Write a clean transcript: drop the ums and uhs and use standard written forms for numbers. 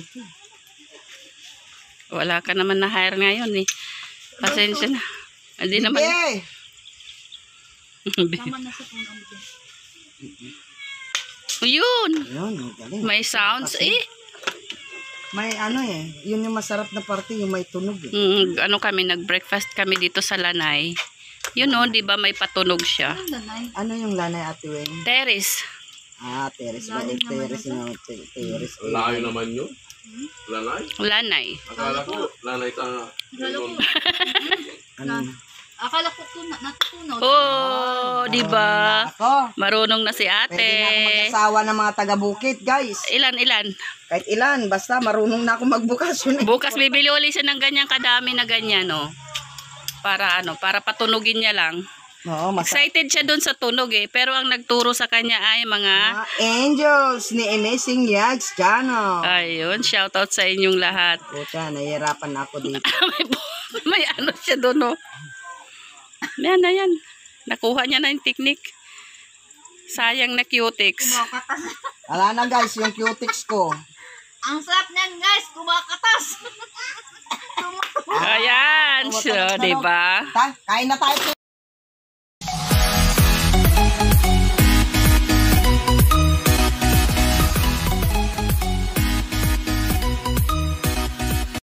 dito. Wala ka naman na hire ngayon eh. Pasensya na. Hindi naman. Tama na sa puno ang bigyan. Yun. Yun, galing. May sounds eh. May ano eh, yun yung masarap na parte, yung may tunog eh. Ano kami, nag-breakfast kami dito sa Lanay. Yun o, di ba may patunog siya? Ang lanay. Ano yung lanay, Ate Weng? Terrace. Ah, teres ba? Teres na, teres. Layo naman yun. Lanay? Lanay. Akala ko, lanay sa... Galo ko. Ano? Akala ko natutunaw. Oh, di ba? Ako, Marunong na si pwede na ako ate. mag-asawa ng mga taga-bukit, guys. Ilan? Kahit ilan, basta marunong na ako magbukasyon. Bukas bibili uli siya ng ganyang kadami na ganyan, no? Para ano, para patunugin niya lang. Oo, masarap. Excited siya dun sa tunog eh. Pero ang nagturo sa kanya ay mga... Mga angels ni Amazing Yags Channel. Ayun, shoutout sa inyong lahat. Puta, nahihirapan na ako dito. may ano siya dun, no? Yan na yan. Nakuha niya na yung technique. Sayang na cutics. Kumakatas. Wala na guys, yung cutics ko. Ang sarap niyan guys, kumakatas. Ayan, so, diba? Kain na tayo.